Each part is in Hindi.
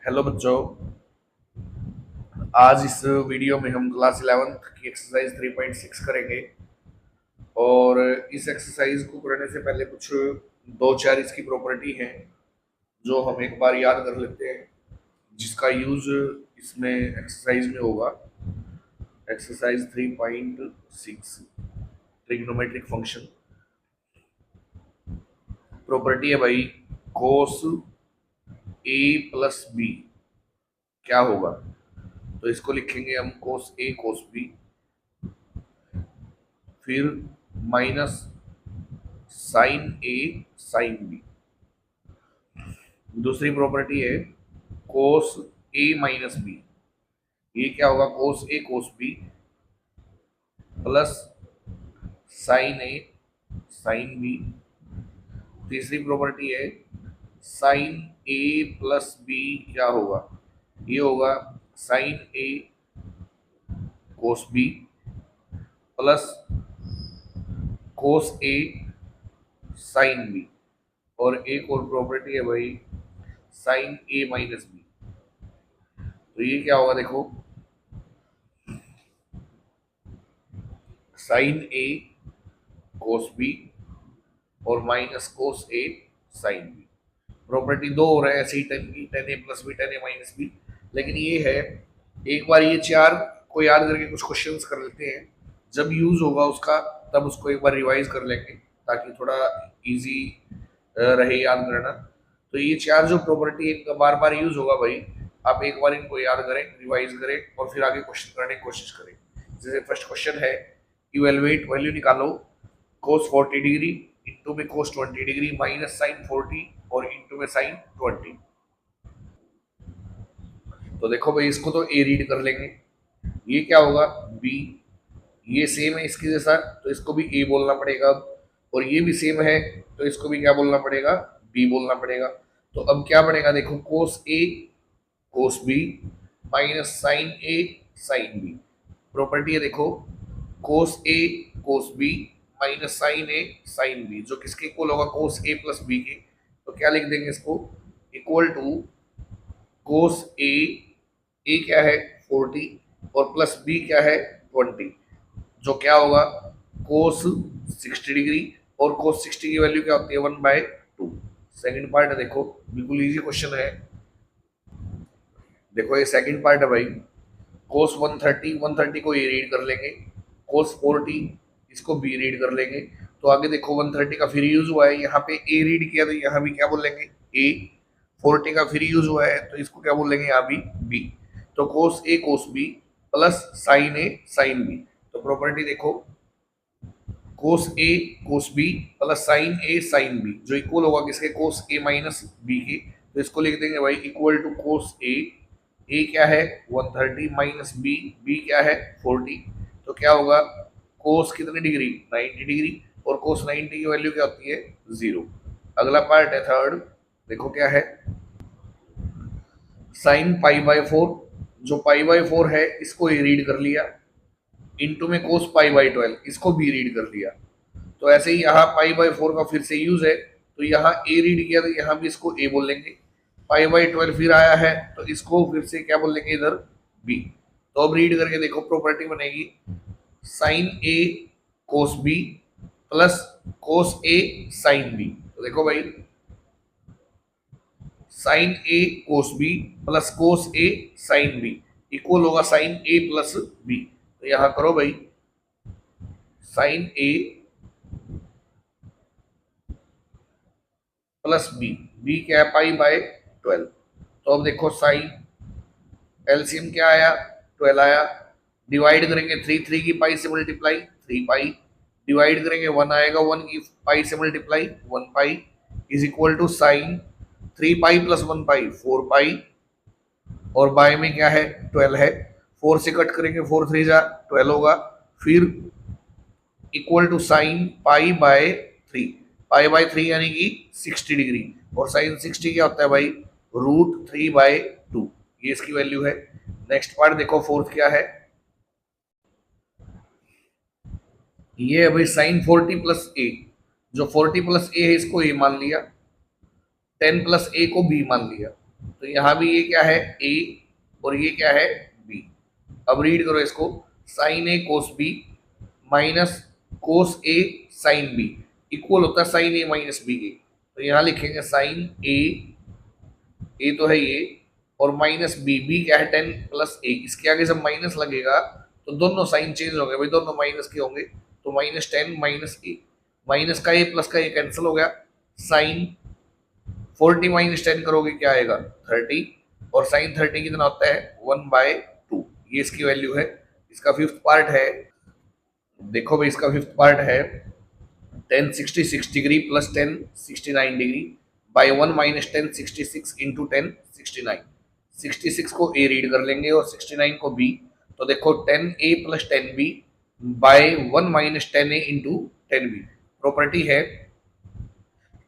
हेलो बच्चों। आज इस वीडियो में हम क्लास 11th की एक्सरसाइज 3.6 करेंगे। और इस एक्सरसाइज को करने से पहले कुछ दो चार इसकी प्रॉपर्टी हैं जो हम एक बार याद कर लेते हैं, जिसका यूज इसमें एक्सरसाइज में होगा। Exercise 3.6 trigonometric function. प्रॉपर्टी है भाई, कोस ए प्लस बी क्या होगा। तो इसको लिखेंगे हम कोस ए कोस बी, फिर minus sine A sine B. दूसरी प्रॉपर्टी है कोस ए माइनस बी, ये क्या होगा, कोस A cos B plus sign A sine B. तीसरी प्रॉपर्टी है साइन ए प्लस बी क्या होगा, ये होगा sign A cos B plus cos A sine B. और एक और प्रॉपर्टी है भाई साइन ए माइनस बी। तो ये क्या होगा, देखो साइन ए कोस बी और minus cos A sine B. Property दो हो रहा है ऐसे ही, टेन की, टेन ए प्लस बी टेन ए माइनस बी। लेकिन ये है, एक बार ये चार को याद करके कुछ क्वेश्चंस कर लेते हैं, जब यूज होगा उसका तब उसको एक बार रिवाइज कर लेंगे ताकि थोड़ा इजी रहे याद करना। तो ये चार जो प्रॉपर्टी इनका बार बार यूज होगा भाई, आप एक बार इनको याद करें, रिवाइज करें और फिर आगे क्वेश्चन करने की कोशिश करें। जैसे फर्स्ट क्वेश्चन है, इवेलुएट वैल्यू निकालो कोस 40 डिग्री, इंटू में कोस 20 डिग्री, माइनस साइन 40 और इंटू में साइन 20। तो देखो भाई, इसको तो ए रीड कर लेंगे, ये क्या होगा बी, ये सेम है इसके जैसा तो इसको भी ए बोलना पड़ेगा। और ये भी सेम है तो इसको भी क्या बोलना पड़ेगा, बी बोलना पड़ेगा। तो अब क्या बनेगा, देखो कोस A cos B minus sine A sine B. Property है देखो कोस A cos B minus sine A sine B, जो किसके इक्वल होगा, कोस ए प्लस बी के। तो क्या लिख देंगे इसको, इक्वल टू कोस ए क्या है 40 और प्लस बी क्या है 20, जो क्या होगा कोस 60 डिग्री। और कोस 60 की वैल्यू क्या होती है 1/2। सेकंड पार्ट है, देखो बिल्कुल इजी क्वेश्चन है। देखो ये सेकंड पार्ट है भाई, कोस 130 को ये रीड कर लेंगे, कोस 40 इसको बी रीड कर लेंगे। तो आगे देखो 130 का फिर यूज हुआ है, यहाँ पे ए रीड किया तो यहाँ भी क्या बोल लेंगे ए। 40 का फिर यूज हुआ है तो इसको क्या बोल लेंगे यहाँ भी बी। तो कोस A cos B plus sign A sine B. तो प्रॉपर्टी देखो कोस A cos B plus sign A sine B, जो इक्वल होगा किसके, कोस ए माइनस बी के। तो इसको लिख देंगे भाई इक्वल टू कोस ए क्या है 130 माइनस बी, बी क्या है 40। तो क्या होगा कोस कितनी डिग्री 90 डिग्री, और कोस 90 की वैल्यू क्या होती है 0। अगला पार्ट है थर्ड, देखो क्या है साइन π/4, जो π/4 है इसको ए रीड कर लिया, इंटू में कोस π/12 इसको भी रीड कर लिया। तो ऐसे ही यहाँ π/4 का फिर से यूज है, तो यहाँ ए रीड किया तो यहाँ भी इसको ए बोल लेंगे। π/12 फिर आया है तो इसको फिर से क्या बोल लेंगे इधर बी। तो अब रीड करके देखो प्रॉपर्टी बनेगी sign A cos B plus cos A sine B. तो देखो भाई sign A cos B plus cos A sine B equal होगा साइन ए प्लस बी। तो यहां करो भाई sign A plus B, B क्या है π/12। तो अब देखो साइन एलसीएम क्या आया 12 आया, डिवाइड करेंगे 3 की पाई से मल्टीप्लाई 3 पाई, डिवाइड करेंगे 1 आएगा 1 की पाई से multiply 1 pi is equal to sine 3 pi plus 1 pi 4 pi, और बाय में क्या है 12 है, 4 से कट करेंगे 4 3 जा 12 होगा, फिर इक्वल टू साइन π/3, π/3 यानी कि 60 डिग्री, और साइन 60 क्या होता है भाई √3/2, ये इसकी वैल्यू है। नेक्स्ट पार्ट देखो फोर्थ क्या है, ये है भाई साइन 40 प्लस ए, जो 40 प्लस ए है इसको ए मान लिया, 10 प्लस ए को बी मान लिया। तो यहाँ भी ये क्या है ए और ये क्या है बी। अब रीड करो इसको, sign A cos B minus cos A sine B equal होता है साइन ए माइनस बी के। तो यहाँ लिखेंगे साइन ए तो है ये, और माइनस बी, बी क्या है 10 प्लस ए। इसके आगे जब माइनस लगेगा तो दोनों साइन चेंज हो गए भाई, दोनों माइनस के होंगे। तो माइनस 10 माइनस ए, माइनस का ए प्लस का ए कैंसिल हो गया। साइन 40 माइनस 10 करोगे क्या आएगा 30, और साइन 30 कितना होता है 1/2। ये इसकी वैल्यू है। इसका फिफ्थ पार्ट है, देखो भाई इसका फिफ्थ पार्ट है 1066 degree plus 1069 degree by 1 minus 1066 into 1069। 66 को ए रीड कर लेंगे और 69 को बी। तो देखो 10a plus 10b by 1 minus 10a into 10b। Property है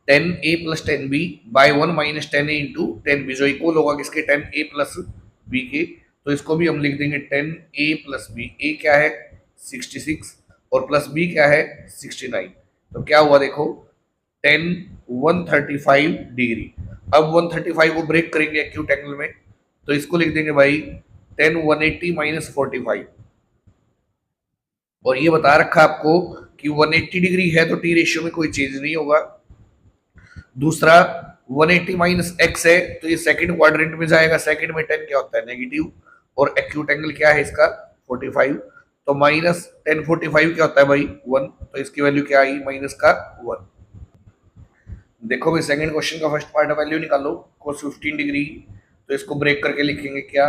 10a plus 10b by 1 minus 10a into 10b, जो इक्वल होगा किसके 10a प्लस b के। तो इसको भी हम लिख देंगे 10a प्लस b। a क्या है 66 और प्लस b क्या है 69। तो क्या हुआ देखो 10 135 डिग्री। अब 135 को ब्रेक करेंगे एक्यूट एंगल में, तो इसको लिख देंगे भाई 10 180 माइनस 45। और ये बता रखा आपको कि 180 डिग्री है तो टी रेशियो में कोई चेंज नहीं होगा। दूसरा 180 माइनस एक्स है तो ये सेकंड क्वाड्रेंट में जाएगा। सेकंड में 10 क्या होता है नेगेटिव, और एक्यूट एंगल क्या है इसका 45। तो माइनस 10 45 क्या होता है भाई 1, तो इसकी वैल्यू क्या आई माइनस का 1। देखो भाई सेकंड क्वेश्चन का फर्स्ट पार्ट वैल्यू निकालो cos 15 डिग्री। तो इसको ब्रेक करके लिखेंगे क्या,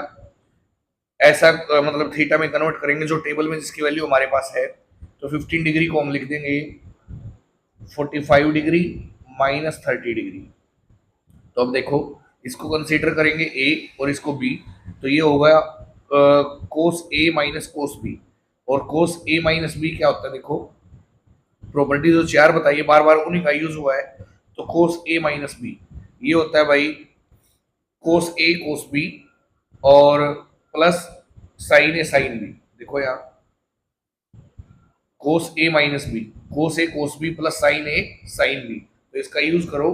ऐसा मतलब थीटा में कन्वर्ट करेंगे जो टेबल में जिसकी वैल्यू हमारे पास है। तो 15 डिग्री को हम लिख देंगे 45 डिग्री माइनस 30 डिग्री। तो अब देखो इसको कंसीडर करेंगे ए और इसको बी, तो ये होगा कोस ए माइनस कोस बी। और कोस ए माइनस बी क्या होता है देखो, प्रॉपर्टी जो चार बताइए बार बार उन्हीं का यूज हुआ है। तो कोस ए माइनस बी ये होता है भाई कोस ए कोस बी और plus sign A sine B. देखो यहाँ कोस ए minus B, cos A cos B plus sign A sine B. तो इसका यूज करो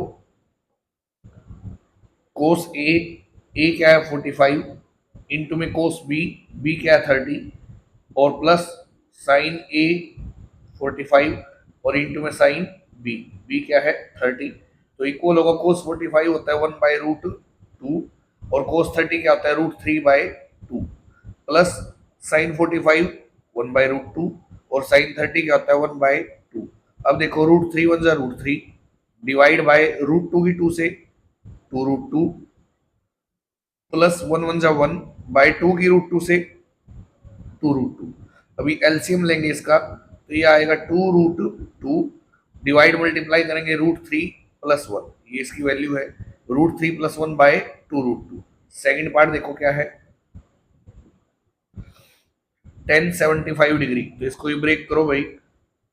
कोस ए क्या है 45 इंटू में कोस बी क्या है 30 और प्लस साइन ए 45 और इंटू में साइन बी क्या है 30। तो इक्वल होगा कोस 45 होता है 1/√2 और कोस 30 क्या होता है √3/2 प्लस साइन 45 1/√2 और साइन 30 क्या होता है 1/2। अब देखो √3 1 जा √3 डिवाइड बाय √2 की 2 से 2√2 प्लस 1 1 जा 1 बाय 2 की √2 से 2√2। अभी एलसीएम लेंगे इसका तो ये आएगा 2√2 डिवाइड मल्टीप्लाई करेंगे √3 प्लस 1। ये इसकी वैल्यू है √3 प्लस 1 बाय 2√2। सेकेंड पार्ट देखो क्या है 1075 डिग्री। तो इसको भी ब्रेक करो भाई,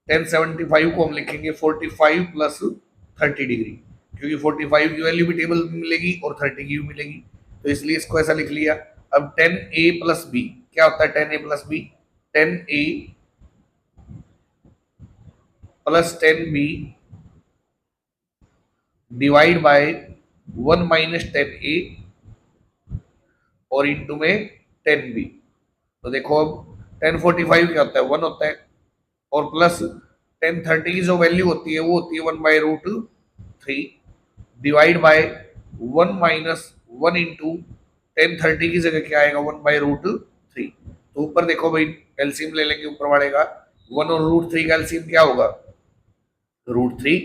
1075 को हम लिखेंगे 45 प्लस 30 डिग्री, क्योंकि 45 की वैल्यू भी टेबल में मिलेगी और 30 की भी मिलेगी, तो इसलिए इसको ऐसा लिख लिया। अब 10a प्लस बी क्या होता है 10a plus B 10a plus 10b divide by 1 minus 10a और इंटू में 10b। तो देखो अब 1045 क्या होता है 1 होता है और प्लस 1030 की जो वैल्यू होती है वो होती है 1/√3 डिवाइड बाय 1 माइनस 1 इंटू 1030 की जगह क्या आएगा 1/√3। तो ऊपर देखो भाई एलसीएम ले लेंगे ऊपर वाले का 1 और √3 का एलसीएम क्या होगा √3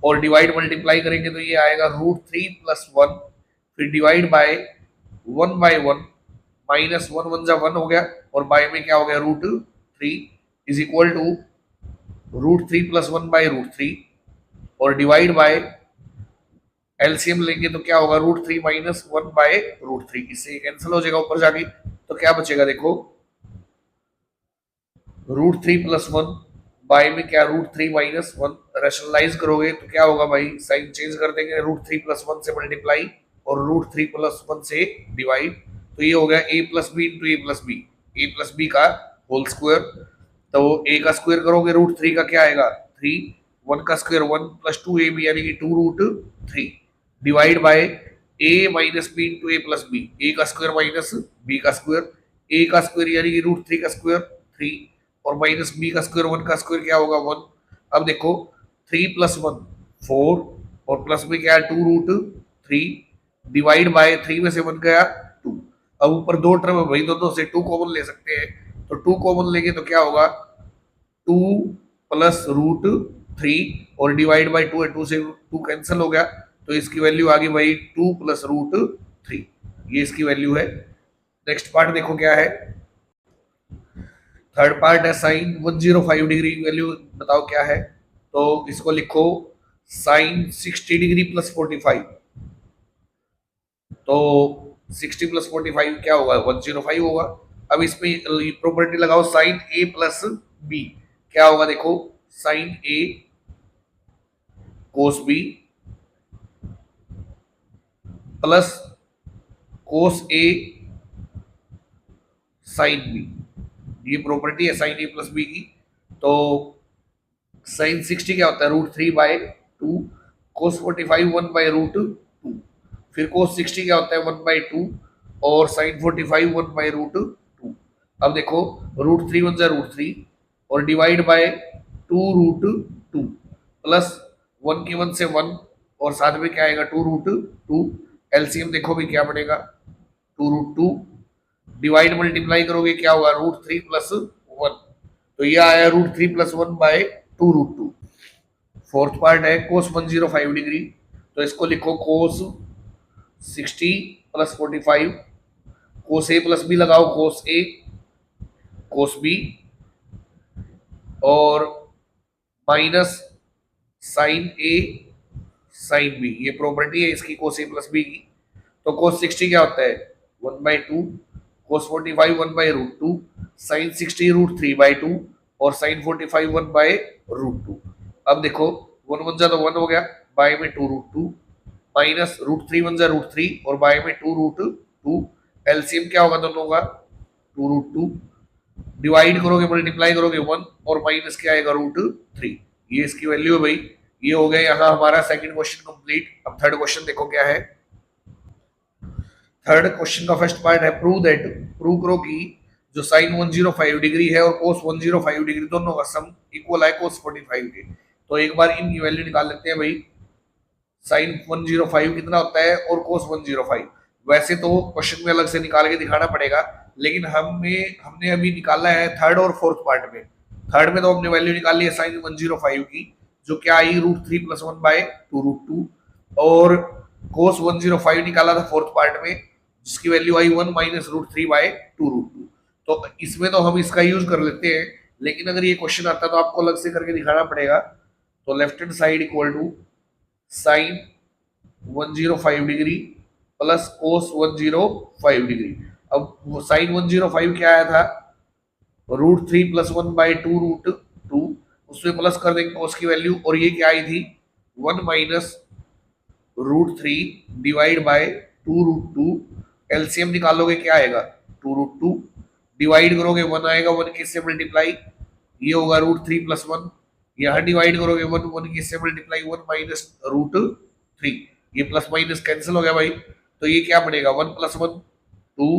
और डिवाइड मल्टीप्लाई करेंगे तो ये आएगा √3 प्लस 1 फिर डिवाइड बाय 1/1 माइनस 1 1 जा 1 हो गया और बाय में क्या हो गया √3 इज इक्वल टू √3 प्लस 1/√3 और डिवाइड बाय एलसीएम लेंगे तो क्या होगा √3 माइनस 1/√3। इससे कैंसिल हो जाएगा ऊपर जाके, तो क्या बचेगा देखो √3 प्लस 1 बाय में क्या √3 माइनस 1। रैशनलाइज करोगे तो क्या होगा भाई साइन चेंज कर देंगे √3 प्लस 1 से मल्टीप्लाई और √3 प्लस 1 से डिवाइड। तो ये हो गया a plus B into A plus B का होल स्क्वायर। तो a का स्क्वायर करोगे √3 का क्या आएगा 3, 1 का स्क्वायर 1 प्लस 2ab यानी कि 2√3 divide by A minus B into A plus B, A का स्क्वायर माइनस बी का स्क्वायर, ए का स्क्वायर यानी कि रूट थ्री का स्क्वायर थ्री, और माइनस बी का स्क्वायर वन का स्क्वायर क्या होगा वन। अब देखो थ्री प्लस वन फोर, और प्लस में क्या है two root three, divide by three में से वन गया टू। अब ऊपर दो टर्म है भाई, दोनों से टू कॉमन ले सकते हैं, तो टू कॉमन लेंगे तो क्या होगा टू प्लस रूट थ्री, और डिवाइड बाई टू है, टू से टू कैंसिल हो गया, तो इसकी वैल्यू आ गई भाई टू प्लस रूट थ्री, ये इसकी वैल्यू है। नेक्स्ट पार्ट देखो क्या है, थर्ड पार्ट है साइन 105 डिग्री वैल्यू बताओ क्या है। तो इसको लिखो साइन 60 डिग्री प्लस 45, तो 60 प्लस 45 क्या होगा 105 होगा। अब इसमें प्रॉपर्टी लगाओ साइन ए प्लस बी, क्या होगा देखो sine A cos B plus cos A sine B, ये प्रॉपर्टी है साइन ए प्लस बी की। तो साइन 60 क्या होता है root three by two, cos 45 one by root two, फिर कोस 60 क्या होता है वन बाय टू, और sine 45 one by root two. अब देखो रूट थ्री वन जा रूट थ्री, और divide by two root two, plus one की वन से वन, और साथ में क्या आएगा टू रूट टू, एलसीएम देखो भी क्या बनेगा two root two, divide multiply करोगे क्या होगा रूट थ्री प्लस वन, तो ये आया root three plus one by two root two. Fourth part है कोस 105 डिग्री, तो इसको लिखो cos 60 plus 45, cos A plus B लगाओ कोस ए कोस बी, और minus sine A sine B, ये प्रॉपर्टी है इसकी कोस ए प्लस बी की। तो कोस 60 क्या होता है one by two, cos 45 one by root two, sine 60 root three by two, और sine 45 one by root two. अब देखो वन वन जा तो वन हो गया, बाय में two root two, minus root three one जा रूट थ्री, और बाय में टू रूट टू, एलसीएम क्या होगा दोनों का टू रूट टू, डिवाइड करोगे मल्टीप्लाई करोगे वन, और माइनस क्या आएगा रूट थ्री, ये इसकी वैल्यू है भाई। ये हो गया यहाँ हमारा सेकंड क्वेश्चन कंप्लीट। अब थर्ड क्वेश्चन देखो क्या है, थर्ड क्वेश्चन का फर्स्ट पार्ट है प्रूव दैट, प्रूव करो कि जो साइन 105 डिग्री है और कोस 105 डिग्री दोनों का सम इक्वल है कोस 45 के। तो एक बार इनकी वैल्यू निकाल लेते हैं भाई, साइन 105 कितना होता है और कोस 105, वैसे तो क्वेश्चन में अलग से निकाल के दिखाना पड़ेगा, लेकिन हमने अभी निकाला है थर्ड और फोर्थ पार्ट में। थर्ड में तो हमने वैल्यू निकाली है साइन 105 की, जो क्या आई root three plus one by two root two, और कोस 105 निकाला था फोर्थ पार्ट में, जिसकी वैल्यू आई one minus root three by two root two. तो इसमें तो हम इसका यूज कर लेते हैं, लेकिन अगर ये क्वेश्चन आता तो आपको अलग से करके दिखाना पड़ेगा। तो left hand side equal to sine 105 degree plus cos 105 degree. अब साइन 105 क्या आया था root three plus one by two root two, उसमें प्लस कर देंगे कोस की वैल्यू, और ये क्या आई थी one minus root three divide by two root two, LCM निकालोगे क्या आएगा टू रूट टू, डिवाइड करोगे वन आएगा, वन किससे मल्टीप्लाई, ये होगा रूट थ्री प्लस वन, यहाँ डिवाइड करोगे वन, वन किससे multiply one minus root three, ये प्लस माइनस कैंसिल हो गया भाई, तो ये क्या बनेगा one plus one two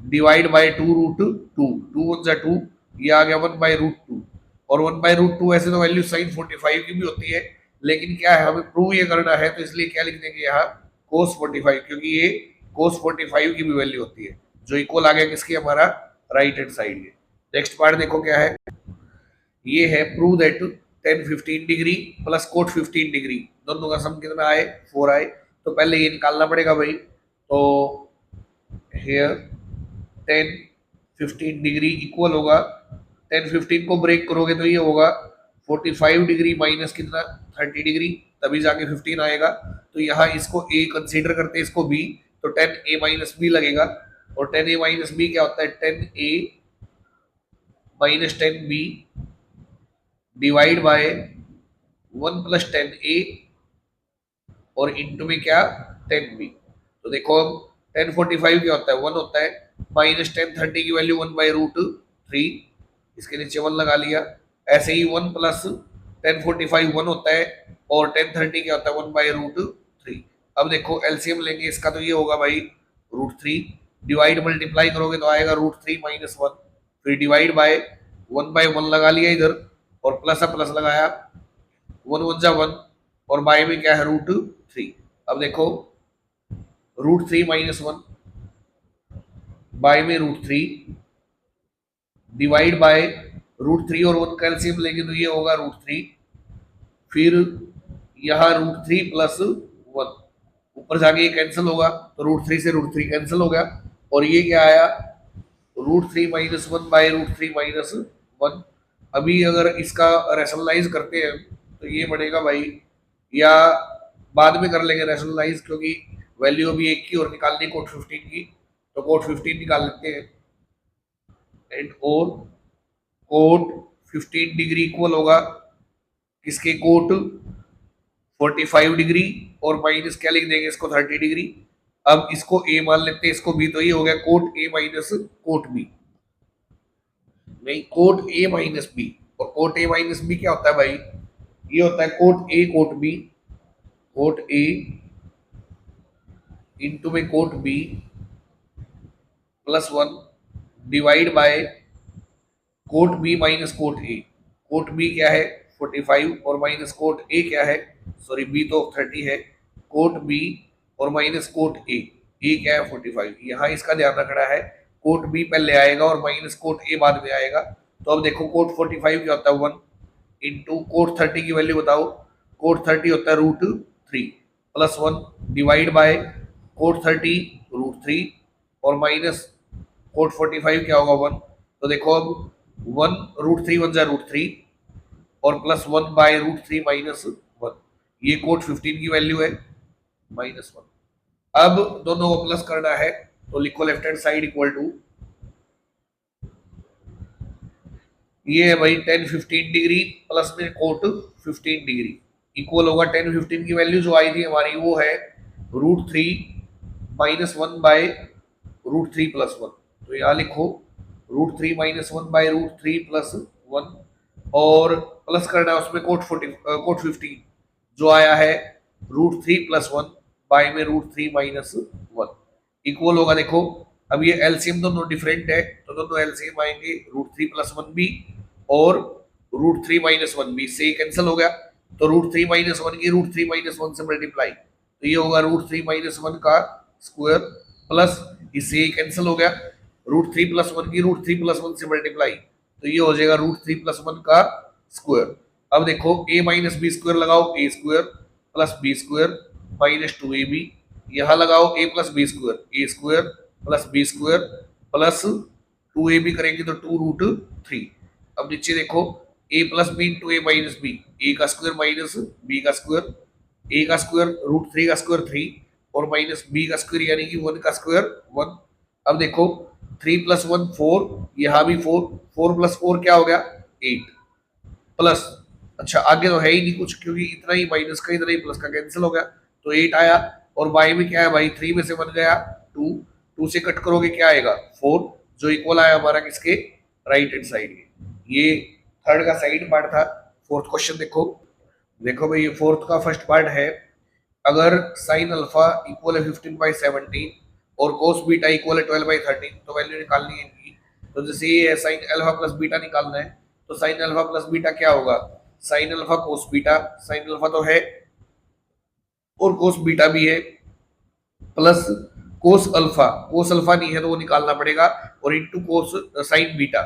divide by two root two, two one जा टू, ये आ गया वन बाय रूट टू, और वन बाय रूट टू ऐसे तो वैल्यू साइन 45 की भी होती है, लेकिन क्या है हमें प्रूव ये करना है, तो इसलिए क्या लिख देंगे यहाँ कोस 45, क्योंकि ये कोस 45 की भी वैल्यू होती है, जो इक्वल आ गया किसकी हमारा राइट हैंड साइड के। नेक्स्ट पार्ट देखो क्या है, ये है prove that ten 15 degree plus coat 15 degree दोनों का सम कितना आए 4 आए। तो पहले ये निकालना पड़ेगा भाई, तो हेयर 10 15 डिग्री इक्वल होगा 10 15 को ब्रेक करोगे तो ये होगा 45 डिग्री माइनस कितना 30 डिग्री, तभी जाके 15 आएगा। तो यहाँ इसको ए कंसीडर करते हैं, इसको बी, तो 10 ए माइनस बी लगेगा, और 10 ए माइनस बी क्या होता है 10 A minus 10 B divide by 1 plus 10 A, और इंटू में क्या 10 बी। तो देखो 10 45 क्या होता है 1 होता है, माइनस 10 30 की वैल्यू 1 बाई रूट थ्री, इसके नीचे 1 लगा लिया। ऐसे ही 1 प्लस 10 45 1 होता है, और 10 30 क्या होता है 1 बाई रूट थ्री। अब देखो एलसीएम लेंगे इसका, तो ये होगा भाई √3, डिवाइड मल्टीप्लाई करोगे तो आएगा √3 - 1, फिर डिवाइड बाय 1/1 लगा लिया इधर, और प्लस प्लस लगाया, 1 × 1 और बाय में क्या है √3। अब देखो √3 - 1 बाय में √3 डिवाइड बाय √3 और 1 कैल्सियम लेंगे तो ये होगा √3, फिर यहाँ √3 + 1, ऊपर जाके ये कैंसिल होगा तो √3 से √3 कैंसिल हो गया, और ये क्या आया √3 - 1 बाय √3 - 1। अभी अगर इसका रैशनलाइज करते हैं तो ये बनेगा भाई, या बाद में कर लेंगे रैशनलाइज क्योंकि वैल्यू अभी एक की और निकालनी कोट 15 की, तो कोट 15 निकाल लेते हैं। एंड और कोट 15 डिग्री इक्वल होगा किसके, कोट 45 डिग्री, और माइनस क्या लिख देंगे इसको 30 डिग्री। अब इसको ए मान लेते हैं, इसको बी, तो ये हो गया cot A minus cot B, नहीं कोट ए माइनस बी। और कोट ए माइनस बी क्या होता है भाई, ये होता है cot A cot B, cot A into में cot B +1 divide by cot B minus cot A. Cot B क्या है 45 और माइनस कोट ए क्या है, सॉरी बी तो 30 है, कोट बी और माइनस कोट ए क्या है 45। यहाँ इसका ध्यान रखना है, कोट बी पहले आएगा और माइनस कोट ए बाद में आएगा। तो अब देखो कोट 45 क्या होता है 1 इंटू कोट 30 की वैल्यू बताओ, कोट 30 होता है √3 +1 डिवाइड बाय कोट 30 √3 और माइनस कोट 45 क्या होगा 1। तो देखो अब 1 √3 1 √3 और +1 बाय √3 - 1, ये कोट 15 की वैल्यू है -1। अब दोनों को प्लस करना है तो लिखो left hand side equal to, ये है भाई 10 15 डिग्री प्लस में कोट 15 डिग्री इक्वल होगा 10 15 की वैल्यू जो आई थी हमारी वो है √3 - 1 बाय √3 + 1। तो यहाँ लिखो √3 - 1 बाय √3 + 1, और प्लस करना है उसमें कोट 15 जो आया है √3 + 1 बाय में √3 - 1 इक्वल होगा। देखो अब ये एलसीएम दोनों डिफरेंट है तो दोनों एलसीएम आएंगे √3 + 1 भी और √3 - 1 भी, से कैंसिल हो गया तो √3 - 1 की √3 - 1 से मल्टीप्लाई, तो ये होगा √3 - 1 का स्क्वायर प्लस इससे कैंसिल हो गया √3 + 1 की √3 + 1 से मल्टीप्लाई, तो ये हो जाएगा √3 + 1 का स्क्वायर। अब देखो a - b स्क्वायर लगाओ, a square plus b square -2ab, यहाँ लगाओ a + b square, a square plus b square plus 2ab करेंगे तो 2√3। अब नीचे देखो a + b × a - b, a का स्क्वायर माइनस b का स्क्वायर, a का स्क्वायर √3 का स्क्वायर 3 और माइनस b का स्क्वायर यानी कि 1 का स्क्वायर 1। अब देखो 3 + 1 4, यहाँ भी 4, 4 + 4 क्या हो गया 8 प्लस, अच्छा आगे तो है ही नहीं कुछ क्योंकि इतना ही माइनस का इतना ही प्लस का कैंसिल हो गया तो 8 आया, और बाई में क्या है भाई 3 में से बन गया 2, 2 से कट करोगे क्या आएगा 4, जो इक्वल आया हमारा किसके राइट हैंड साइड के। ये थर्ड का साइड पार्ट था। फोर्थ क्वेश्चन देखो, देखो भाई ये फोर्थ का फर्स्ट पार्ट है, अगर साइन अल्फा इक्वल है 15/17 और कोस बीटा इक्वल है 12/13 तो वैल्यू निकालनी है इनकी। तो जैसे ये है साइन अल्फा प्लस बीटा निकालना है, तो साइन अल्फा प्लस बीटा क्या होगा, sine alpha cos beta, sine alpha तो है और कोस बीटा भी है, प्लस कोस अल्फा नहीं है तो वो निकालना पड़ेगा, और इंटू कोस साइन बीटा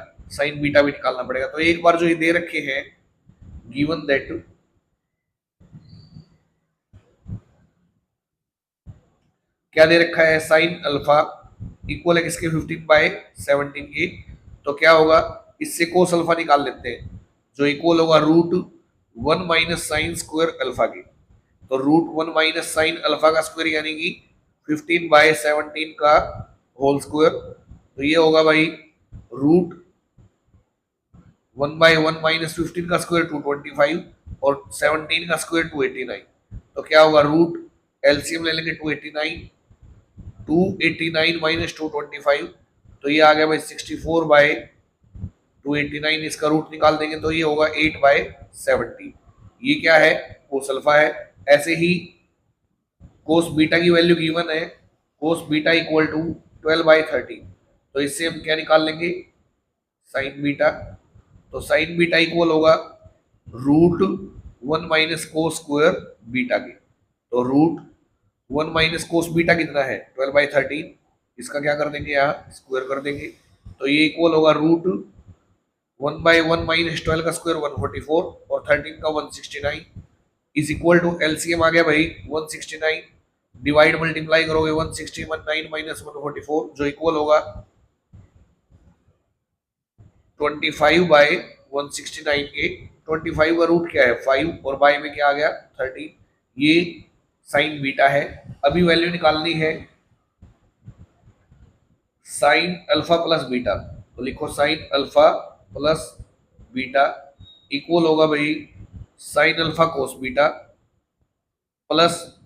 भी निकालना पड़ेगा। तो एक बार जो ये दे रखे हैं गिवन दैट क्या दे रखा है साइन अल्फा इक्वल है किसके 15/17 के, तो क्या होगा इससे कोस अल्फा निकाल लेते हैं जो इक्वल होगा √1 - साइन स्क्वायर अल्फा के। तो √1 - साइन अल्फा का स्क्वायर यानी कि 15/17 का होल स्क्वायर, तो ये होगा भाई √1/1 - 15 का स्क्वायर 225 और 17 का स्क्वायर 289। तो क्या होगा रूट एलसीएम ले लेंगे 289 - 225, तो ये आ गया भाई 64/289, इसका रूट निकाल देंगे तो ये होगा 8/70। ये क्या है कोस अल्फा है। ऐसे ही कोस बीटा की वैल्यू गिवन है, कोस बीटा इक्वल टू 12/13। तो इससे हम क्या निकाल लेंगे, साइन बीटा। तो साइन बीटा इक्वल होगा √1 - कोस स्क्वायर बीटा के। तो √1 - कोस बीटा कितना है, 12/13। इसका क्या कर देंगे, यहाँ स्क्वायर कर देंगे। तो ये इक्वल होगा √1/1 - 12 का स्क्वायर 144 और 13 का 169 इज इक्वल टू एलसीएम आ गया भाई 169। डिवाइड मल्टीप्लाई करोगे 160 9 - 144 जो इक्वल होगा 25/169 के। 25 का रूट क्या है 5 और बाय में क्या आ गया 13। ये साइन बीटा है। अभी वैल्यू निकालनी है साइन अल्फा प्लस बीटा। तो लिखो sine alpha plus beta equal होगा भाई sine alpha cos beta plus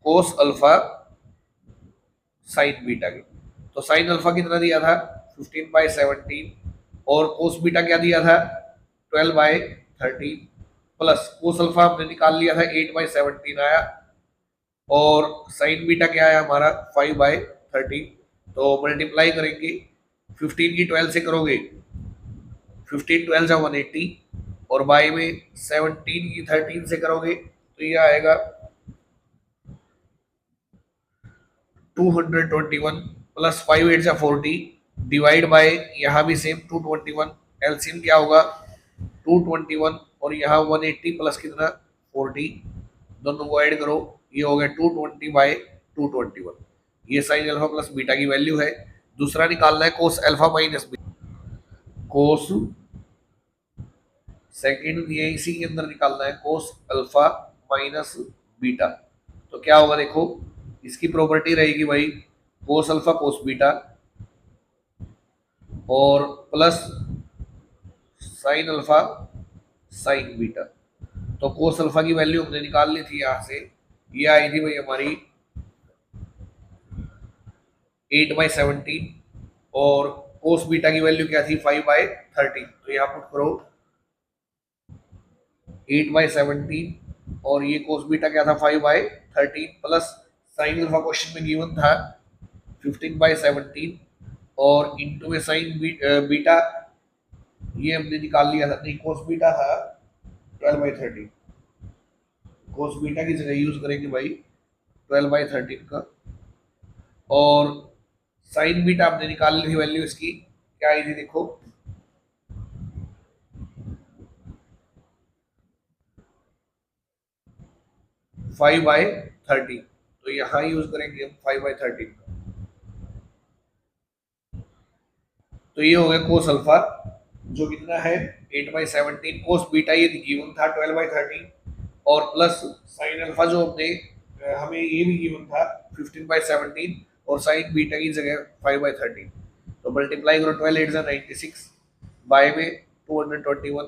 cos alpha sign beta के। तो साइन अल्फा कितना दिया था 15/17 और कोस बीटा क्या दिया था 12/13 प्लस कोस अल्फा हमने निकाल लिया था 8/17 आया और साइन बीटा क्या आया हमारा 5/13। तो मल्टीप्लाई करेंगे 15 की 12 से करोगे 15 12 से 180 और बाय में 17 की 13 से करोगे तो ये आएगा 221 प्लस 5 8 से 40 डिवाइड बाय यहाँ भी सेम 221। एलसीएम क्या होगा 221 और यहाँ 180 प्लस कितना 40 दोनों को ऐड करो ये हो गया 220/221। ये साइन अल्फा प्लस बीटा की वैल्यू है। दूसरा निकालना है कोस अल्फा माइनस बीटा। कोस सेकंड ये इसी के अंदर निकालना है कोस अल्फा माइनस बीटा। तो क्या होगा देखो इसकी प्रॉपर्टी रहेगी भाई कोस अल्फा कोस बीटा और plus sine alpha sign beta. तो कोस अल्फा की वैल्यू हमने निकाल ली थी यहां से, ये आई थी भाई हमारी 8/17 और कोस बीटा की वैल्यू क्या थी 5/13। तो यहाँ पुट करो 8/17 और ये कोस बीटा क्या था 5/13 प्लस साइन अल्फा क्वेश्चन में गिवन था 15/17 और इंटू में साइन बीटा ये हमने निकाल लिया था, नहीं कोस बीटा था 12/13। कोस बीटा की जगह यूज करेंगे भाई 12/13 का और साइन बीटा हमने निकाल ली थी वैल्यू इसकी क्या आई थी देखो 5/13। तो यहां यूज करेंगे हम 5/13 का। तो ये हो गया कोस अल्फा जो कितना है 8/17 कोस बीटा ये गिवन था 12/13 और प्लस साइन अल्फा जो हमने हमें ये भी गिवन था 15/17 और साइन बीटा की जगह 5/13। तो मल्टीप्लाई करो 12 8 96 बाय में 221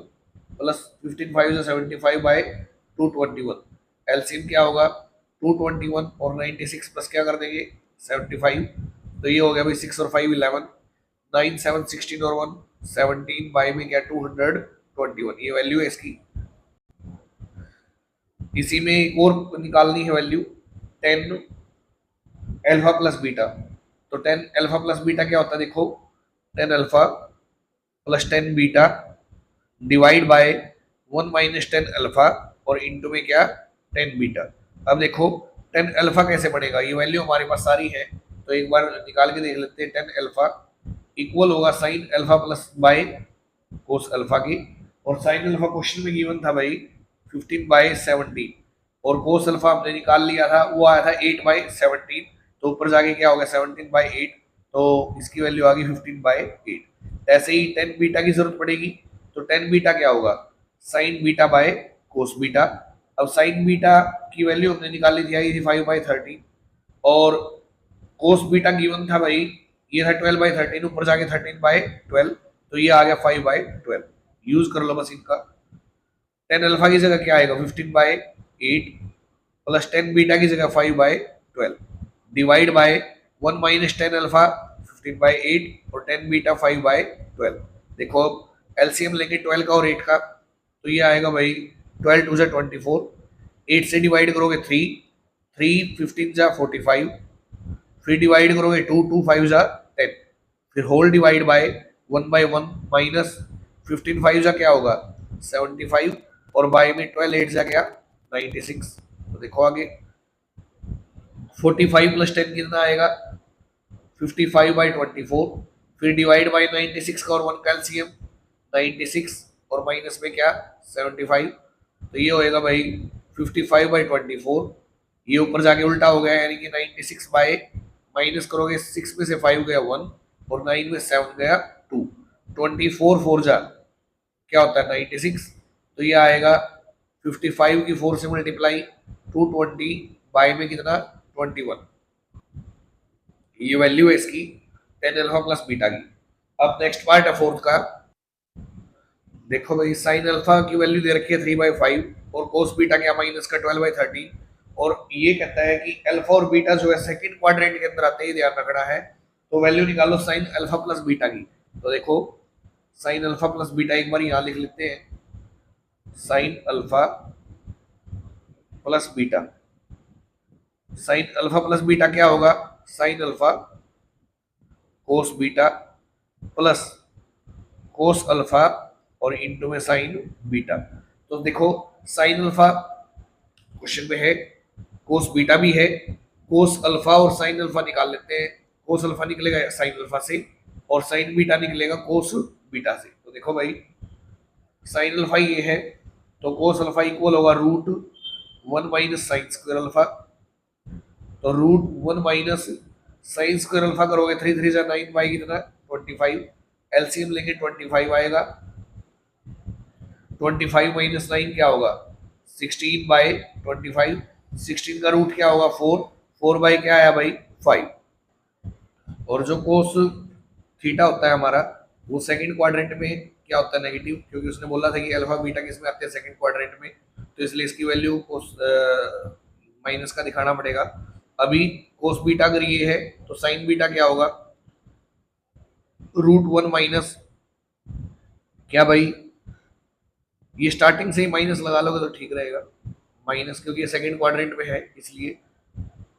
प्लस 15 5 75/221। एलसीएम क्या होगा 221 और 96 प्लस क्या कर देंगे 75। तो ये हो गया भाई 6 और 5 11 9 7 16 और 1 17 बाय में क्या 221 ये वैल्यू है इसकी। इसी में एक और निकालनी है वैल्यू 10 अल्फा प्लस बीटा। तो 10 अल्फा प्लस बीटा क्या होता है देखो 10 alpha plus 10 beta divide by 1 - 10 alpha और इंटू में क्या 10 बीटा। अब देखो 10 अल्फा कैसे बढ़ेगा, ये वैल्यू हमारे पास सारी है तो एक बार निकाल के देख लेते हैं। 10 अल्फा इक्वल होगा sine alpha plus by cos alpha की और साइन अल्फा क्वेश्चन में गिवन था भाई 15/17 और कोस अल्फा हमने निकाल लिया था वो आया था 8/17। तो ऊपर जाके क्या हो गया 17/8 तो इसकी वैल्यू आ गई 15/8। ऐसे ही 10 बीटा की जरूरत पड़ेगी तो 10 बीटा क्या होगा sign beta by cos beta. अब साइन बीटा की वैल्यू हमने निकाली थी आई थी 5/13 और कोस बीटा गिवन था भाई ये था 12/13 ऊपर जाके 13/12 तो ये आ गया 5/12। यूज कर लो बस इनका 10 अल्फा की जगह क्या आएगा 15/8 प्लस 10 बीटा की जगह 5/12 डिवाइड बाय 1 - 10 अल्फा 15/8 और 10 बीटा 5/12। देखो एलसीएम लेंगे 12 का और 8 का तो ये आएगा भाई 12 2 24 8 से डिवाइड करोगे 3 3 15 जा 45, फिर डिवाइड करोगे 2 2 5 जा 10, फिर होल डिवाइड बाय 1/1 माइनस 15 5 जा क्या होगा 75, और बाय में 12 8 जा क्या 96। तो देखो आगे 45 प्लस 10 कितना आएगा 55/24, फिर डिवाइड बाय 96 का और 1 का एलसीएम 96 और माइनस में क्या 75, तो ये होएगा भाई 55/24, ये ऊपर जाके उल्टा हो गया यानी कि 96 बाय माइनस करोगे 6 में से 5 गया 1 और 9 में 7 गया 2, 24 4 जा क्या होता है 96, तो ये आएगा 55 की 4 से मल्टीप्लाई 220 बाय में कितना 21, ये वैल्यू है इसकी टेन अल्फा प्लस बीटा की। अब नेक्स्ट पार्ट है फोर्थ का, देखो भाई साइन अल्फा की वैल्यू दे रखी है 3/5 और कोस बीटा क्या माइनस का 12/13, और ये कहता है कि अल्फा और बीटा जो है सेकंड क्वाड्रेंट के अंदर आते ही ध्यान रखना है, तो वैल्यू निकालो साइन अल्फा प्लस बीटा की। तो देखो साइन अल्फा प्लस बीटा एक बार यहाँ लिख लेते हैं, sine alpha plus beta, sine alpha plus beta क्या होगा sine alpha cos beta plus cos alpha और इंटू में साइन बीटा। तो देखो साइन अल्फा क्वेश्चन में है, कोस बीटा भी है, कोस अल्फा और साइन अल्फा निकाल लेते हैं, कोस अल्फा निकलेगा साइन अल्फा से और साइन बीटा निकलेगा कोस बीटा से। तो देखो भाई साइन अल्फा ये है तो कोस अल्फा इक्वल होगा √1 माइनस साइन स्क्वायर अल्फा, तो √1 माइनस साइन स्क्वायर अल्फा करोगे 3 3 जा 9 बाई कितना 25, एलसीएम लेंगे 25 आएगा, 25 माइनस 9 क्या होगा 16/25, 16 का रूट क्या होगा 4, 4 बाई क्या आया भाई 5, और जो कोस थीटा होता है हमारा वो सेकंड क्वाड्रेंट में क्या होता है नेगेटिव, क्योंकि उसने बोला था कि अल्फा बीटा किस में आते हैं सेकंड क्वाड्रेंट में, तो इसलिए इसकी वैल्यू कोस माइनस का दिखाना पड़ेगा। अभी कोस बीटा अगर ये है तो साइन बीटा क्या होगा √1 माइनस क्या भाई, ये स्टार्टिंग से ही माइनस लगा लोगे तो ठीक रहेगा, माइनस क्योंकि ये सेकंड क्वाड्रेंट में है इसलिए,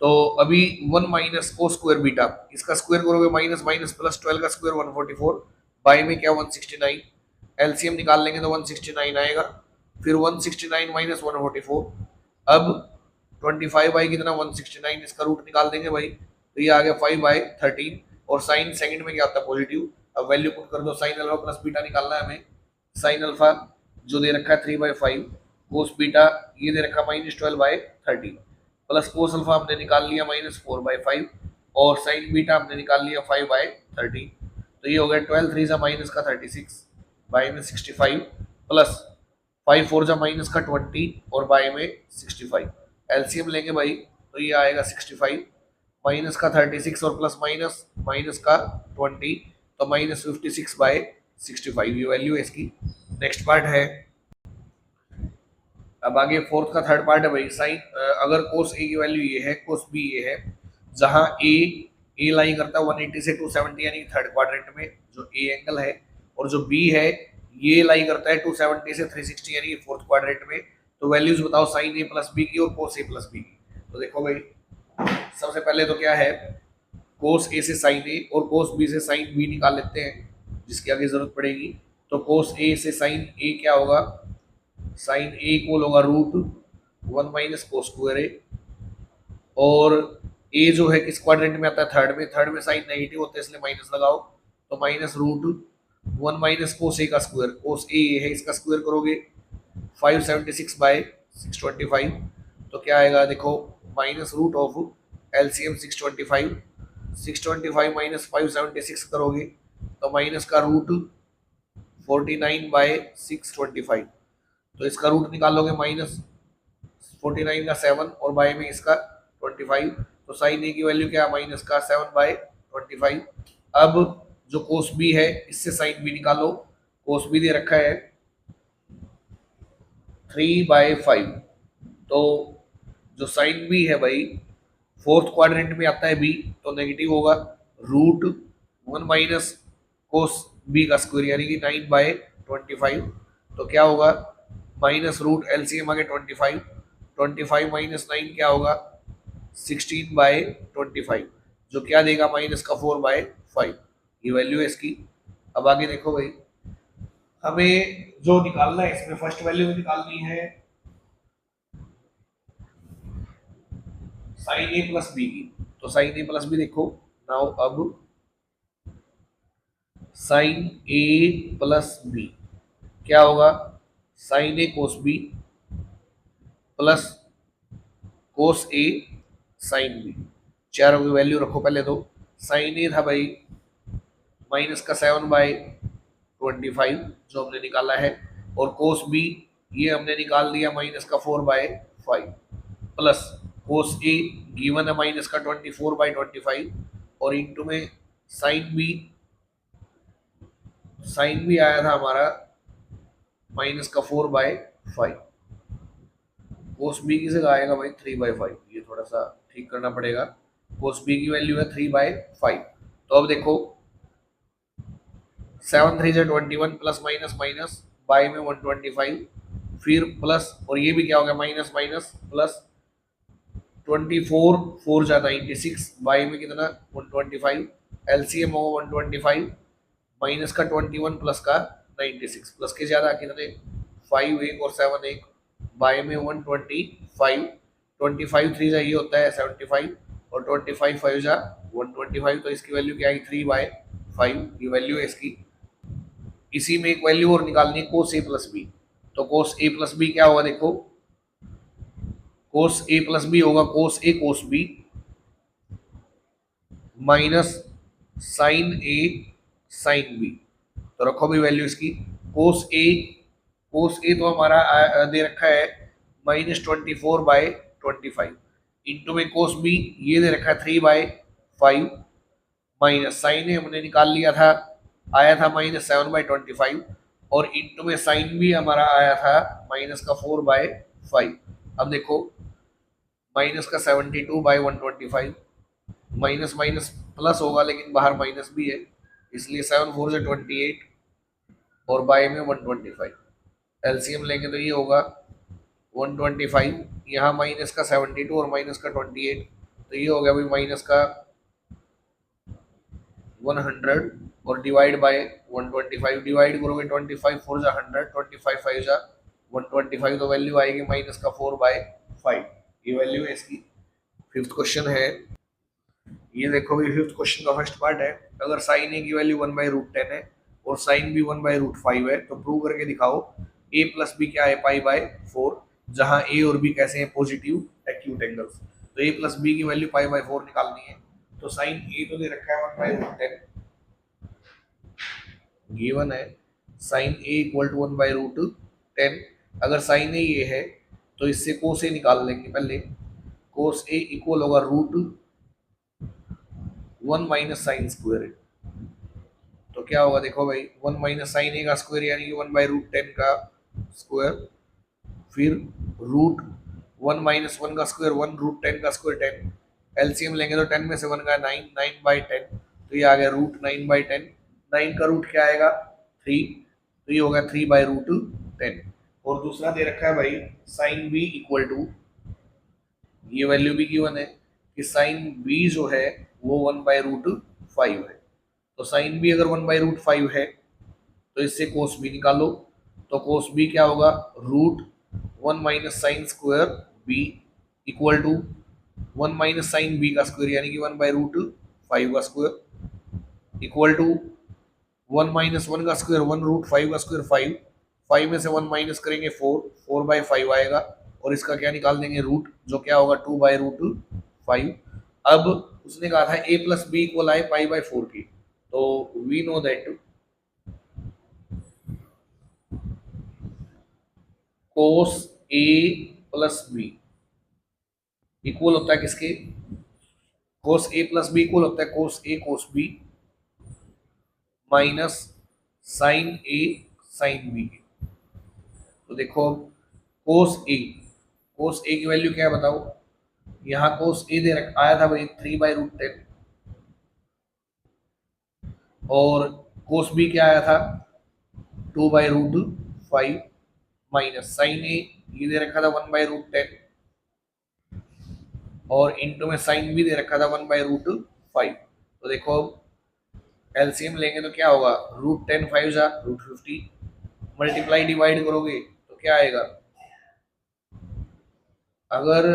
तो अभी 1 माइनस कोस स्क्वायर बीटा, इसका स्क्वायर करोगे माइनस माइनस प्लस 12 का स्क्वायर 144 बाई में क्या 169, एलसीएम निकाल लेंगे तो 169 आएगा, फिर 169 माइनस 144, अब 25 बाई कितना 169, इसका रूट निकाल देंगे भाई, तो ये आ गया 5/13, और साइन सेकंड में क्या होता है पॉजिटिव, अब वैल्यू पुट कर दो, साइन अल्फा प्लस बीटा निकालना है हमें, साइन अल्फा जो दे रखा है 3/5, कोस बीटा ये दे रखा -12/13, प्लस कोस अल्फा हमने निकाल लिया -4/5 और साइन बीटा हमने निकाल लिया 5/13, तो ये हो गया 12 3 माइनस का 36 बाई में 65 प्लस 5 4 माइनस का 20 और बाई में 65, एलसीएम लेंगे भाई तो ये आएगा 65 माइनस का 36 और प्लस माइनस माइनस का 20, तो -56/65 ये वैल्यू है इसकी। नेक्स्ट पार्ट है, अब आगे फोर्थ का थर्ड पार्ट है भाई, साइन अगर कोस ए की वैल्यू ये है कोस बी ये है, जहां ए लाई करता है 180 से 270 यानी थर्ड क्वाड्रेंट में जो ए एंगल है, और जो बी है ये लाई करता है 270 से 360 यानी फोर्थ क्वाड्रेंट में, तो वैल्यूज बताओ साइन ए प्लस बी की और कोस ए प्लस बी की। तो देखो भाई सबसे पहले तो क्या है कोस ए से साइन ए और कोस बी से साइन बी निकाल लेते हैं जिसकी आगे जरूरत पड़ेगी, तो कोस ए से साइन ए क्या होगा साइन ए इक्वल होगा √1 माइनस कोस स्क्वायर ए, और ए जो है किस क्वाड्रेंट में आता है थर्ड में साइन नेगेटिव होता है इसलिए माइनस लगाओ, तो -√1 माइनस कोस ए का स्क्वायर, कोस ए है इसका स्क्वायर करोगे 576/625, तो क्या आएगा देखो माइनस रूट ऑफ एलसीएम 625, 625 माइनस 576 करोगे तो माइनस का √49/625, तो इसका रूट निकालोगे -49 का 7 और बाय में इसका 25, तो साइन ए की वैल्यू क्या माइनस का 7/25। अब जो कोस बी है इससे साइन बी निकालो, कोस बी दे रखा है 3/5, तो जो साइन बी है भाई फोर्थ क्वाड्रेंट में आता है बी तो नेगेटिव होगा, √1 माइनस कोस बी का स्क्वायर यानी कि 9/25, तो क्या होगा माइनस रूट एलसीएम आगे 25 माइनस 9 क्या होगा 16/25, जो क्या देगा माइनस का 4/5। ये वैल्यू है इसकी। अब आगे देखो भाई, हमें जो निकालना है इसमें फर्स्ट वैल्यू निकालनी है साइन ए प्लस बी की। तो साइन ए प्लस बी देखो, नाउ अब साइन ए प्लस बी क्या होगा, sign A cos B plus cos A sine B. चारों की वैल्यू रखो पहले। तो साइन ए था भाई माइनस का 7/25 जो हमने निकाला है, और कोस बी ये हमने निकाल दिया माइनस का 4/5, प्लस कोस ए गिवन है माइनस का 24/25, और इंटू में साइन भी आया था हमारा माइनस का 4/5। कोस बी की जगह आएगा भाई 3/5, ये थोड़ा सा ठीक करना पड़ेगा। कोस बी की वैल्यू है 3/5। तो अब देखो 7 3 21 प्लस माइनस माइनस बाय में 125, फिर प्लस, और ये भी क्या हो गया माइनस माइनस प्लस 24 4 जा 96, बाई में कितना 125, एलसीएम होगा 125 माइनस का 21 प्लस का 96, प्लस के ज्यादा कितने 5 एक और 7 एक, बाई में 125, 25 3 जा ये होता है 75, और 25 5 जा 125, तो इसकी वैल्यू क्या आई 3/5, ये वैल्यू है इसकी। इसी में एक वैल्यू और निकालनी है कोस ए प्लस बी। तो कोस ए प्लस बी क्या होगा देखो, कोस ए प्लस बी होगा कोस A cos B minus sine A sine B. तो रखो भी वैल्यू इसकी, कोस ए तो हमारा दे रखा है -24/25, इंटू में कोस बी ये दे रखा है 3/5, माइनस साइन ए हमने निकाल लिया था, आया था -7/25, और इंटू में साइन बी हमारा आया था माइनस का 4/5। अब देखो माइनस का 72/125, माइनस माइनस प्लस होगा लेकिन बाहर माइनस भी है, इसलिए 7 4 से 28, और बाय में 125, एलसीएम लेंगे तो ये होगा 125, यहाँ माइनस का 72 और माइनस का 28, तो ये हो गया भाई माइनस का 100, और डिवाइड बाय 125, डिवाइड करोगे 25 4 जा 100, 25 5 जा 125, तो वैल्यू आएगी माइनस का 4/5, ये वैल्यू है इसकी। फिफ्थ क्वेश्चन है, ये देखो भी फिफ्थ क्वेश्चन का फर्स्ट पार्ट है, अगर साइन ए की वैल्यू 1/√10 है और साइन बी 1/√5 है तो प्रूव करके दिखाओ ए प्लस बी क्या है π/4, जहां ए और बी कैसे हैं पॉजिटिव एक्यूट एंगल्स। तो ए प्लस बी की वैल्यू π/4 निकालनी है। तो साइन ए तो दे रखा है 1/√10 गिवन है, साइन ए इक्वल टू 1/√10। अगर साइन ए ये है तो इससे कोस ए निकाल लेंगे पहले। कोस ए इक्वल होगा √1 माइनस साइन स्क्वायर। तो क्या होगा देखो भाई 1 माइनस साइन ए का स्क्वायर यानी कि 1/√10 का स्क्वायर, फिर √1 माइनस 1 का स्क्वायर 1 √10 का स्क्वायर 10, एलसीएम लेंगे तो 10 में से 1 का 9, 9/10, तो ये आ गया √9/10। 9 का रूट क्या आएगा 3, तो ये होगा 3/√10। और दूसरा दे रखा है भाई साइन बी इक्वल टू, ये वैल्यू भी गिवन है कि साइन बी जो है वो 1/√5 है। तो साइन बी अगर 1/√5 है तो इससे कोस बी निकालो। तो कोस बी क्या होगा √1 minus sine square B equal to 1 minus sine B का स्क्वायर यानी कि 1/√5 का स्क्वायर इक्वल टू 1 माइनस 1 का स्क्वायर 1√5 का स्क्वायर 5, 5 में से 1 माइनस करेंगे 4, 4/5 आएगा, और इसका क्या निकाल देंगे रूट, जो क्या होगा 2/√5। अब उसने कहा था a प्लस बी इक्वल आए π/4 की, तो we know that cos A plus B equal होता है किसके, cos A plus B equal होता है cos A cos B minus sine A sine B के। तो देखो कोस ए की वैल्यू क्या है बताओ, यहाँ कोस ए दे रखा आया था भाई 3/√10, और कोस बी क्या आया था 2/√5 माइनस साइन ए ये दे रखा था 1/√10, और इंटू में साइन भी दे रखा था 1/√5। तो देखो एलसीएम लेंगे तो क्या होगा, √10 5 जा √50, मल्टीप्लाई डिवाइड करोगे तो क्या आएगा, अगर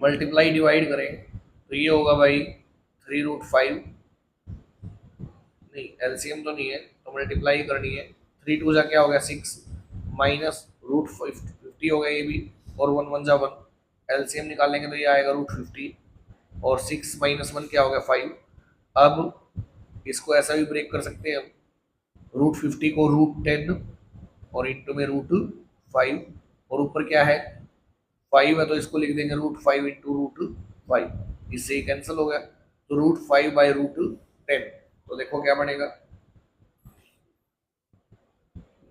मल्टीप्लाई डिवाइड करें तो ये होगा भाई 3√5, नहीं एलसीएम तो नहीं है तो मल्टीप्लाई करनी है, 3 2 जा क्या हो गया 6 माइनस √50 हो गया ये भी, और 1 1 जा 1, एलसीएम निकालेंगे तो ये आएगा √50, और 6 माइनस 1 क्या हो गया 5। अब इसको ऐसा भी ब्रेक कर सकते हैं हम, √50 को √10 और इंटू में √5, और ऊपर क्या है 5 है तो इसको लिख देंगे √5 इंटू √5, इससे ही कैंसिल हो गया, तो √5/√10। तो देखो क्या बनेगा,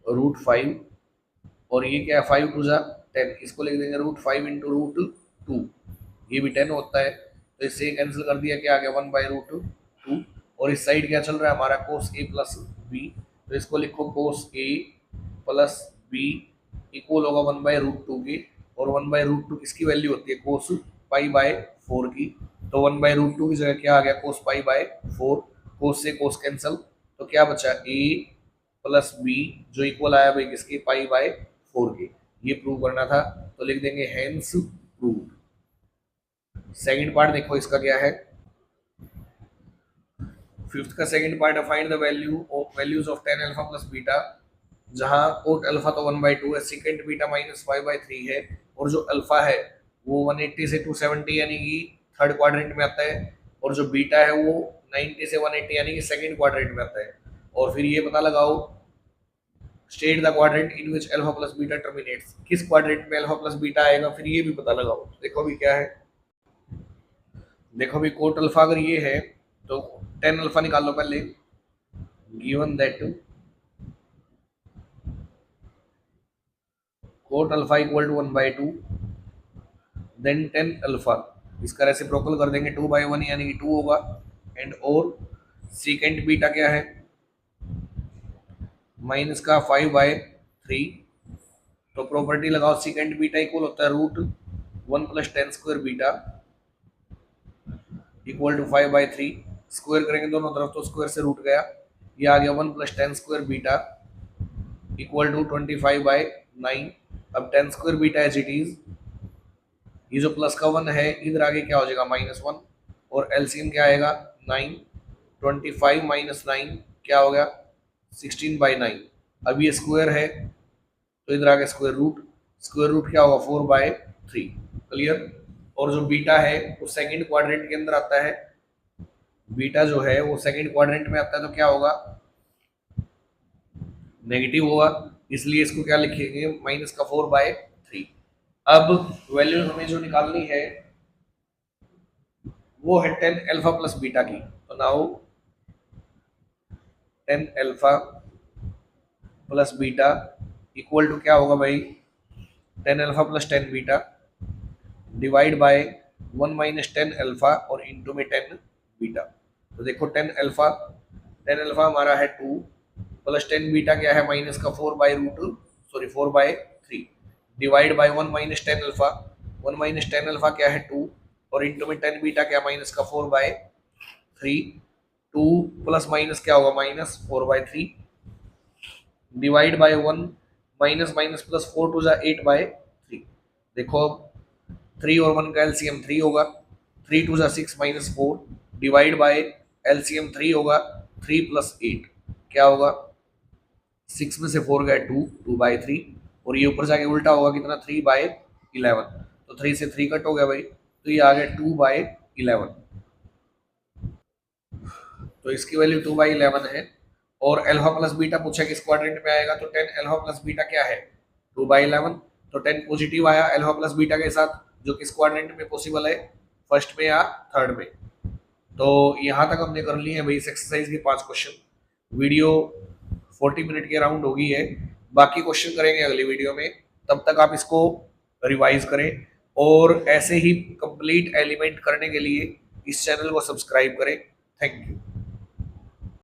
√5 और ये क्या है 5 2 जा 10, इसको लिख देंगे √5 इंटू √2, ये भी 10 होता है, तो इससे कैंसिल कर दिया, क्या आ गया 1/√2, और इस साइड क्या चल रहा है हमारा cos a प्लस बी, तो इसको लिखो cos a plus B equal होगा 1/√2 की, और 1/√2 किसकी वैल्यू होती है cos π/4 की, तो 1/√2 की जगह क्या आ गया cos π/4, cos से cos कैंसिल, तो क्या बचा a प्लस बी जो इक्वल आया भाई किसके π/4 के, ये प्रूव करना था, तो लिख देंगे हेंस प्रूव्ड। सेकंड पार्ट देखो इसका क्या है, फिफ्थ का सेकंड पार्ट है find the values of tan alpha plus beta, जहां कोट अल्फा तो 1/2 है, सेकंड बीटा -5/3 है, और जो अल्फा है वो 180 से 270 यानी कि थर्ड क्वाड्रेंट में आता है, और जो बीटा है वो 90 से 180 यानी कि सेकंड क्वाड्रेंट में आता है, और फिर ये पता लगाओ state the quadrant in which alpha plus beta terminates, किस क्वाड्रेंट में अल्फा प्लस बीटा आएगा, फिर ये भी पता लगाओ। देखो अभी क्या है, देखो अभी कोट अल्फा अगर ये है तो tan अल्फा निकाल लो पहले, given that cot alpha equal to 1/2 then tan alpha, इसका रेसिप्रोकल कर देंगे 2/1 यानी कि 2 होगा, एंड और सीकेंट बीटा क्या है माइनस का 5/3, तो प्रॉपर्टी लगाओ सीकेंट बीटा इक्वल होता है √1 + tan square beta equal to 5/3, square करेंगे दोनों तरफ तो स्क्वायर से रूट गया, ये आ गया 1 + tan square beta equal to 25/9। अब tan square beta as it is, ये जो प्लस का 1 है इधर आगे क्या हो जाएगा -1, और एलसीएम क्या आएगा 9, 25 - 9 क्या हो गया 16/9। अब ये स्क्वायर है तो इधर आगे स्क्वायर रूट क्या होगा 4/3, क्लियर। और जो बीटा है वो सेकंड क्वाड्रेंट के अंदर आता है, बीटा जो है वो सेकंड क्वाड्रेंट में आता है, तो क्या होगा नेगेटिव होगा, इसलिए इसको क्या लिखेंगे -4/3। अब वैल्यू हमें जो निकालनी है वो है tan अल्फा प्लस बीटा की, तो now tan alpha plus beta equal to क्या होगा भाई tan alpha plus tan beta divide by 1 - tan alpha और इंटू में tan बीटा। तो देखो tan अल्फा हमारा है 2 प्लस tan बीटा क्या है माइनस का 4/3 divide by 1 - tan alpha, 1 - tan alpha क्या है 2, और इंटू में tan बीटा क्या माइनस का 4/3, 2 प्लस माइनस क्या होगा -4/3 divide by 1 minus minus plus 4 2 जा 8/3। देखो अब 3 और 1 का एलसीएम 3 होगा, 3 2 जा 6 -4 डिवाइड बाय एलसीएम 3 होगा 3 + 8 क्या होगा 6 में से 4 गया 2 2/3, और ये ऊपर जाके उल्टा होगा कितना 3/11, तो 3 से 3 कट हो गया भाई, तो ये आ गया 2/11, तो इसकी वैल्यू 2/11 है। और अल्फा प्लस बीटा पूछा किस क्वाड्रेंट में आएगा, तो tan अल्फा प्लस बीटा क्या है 2/11, तो 10 पॉजिटिव आया अल्फा प्लस बीटा के साथ, जो किस क्वाड्रेंट में पॉसिबल है फर्स्ट में या थर्ड में। तो यहाँ तक हमने कर लिए हैं भाई इस एक्सरसाइज के 5 क्वेश्चन, वीडियो 40 मिनट के अराउंड होगी है, बाकी क्वेश्चन करेंगे अगली वीडियो में, तब तक आप इसको रिवाइज करें, और ऐसे ही कंप्लीट एलिमेंट करने के लिए इस चैनल को सब्सक्राइब करें। Thank you.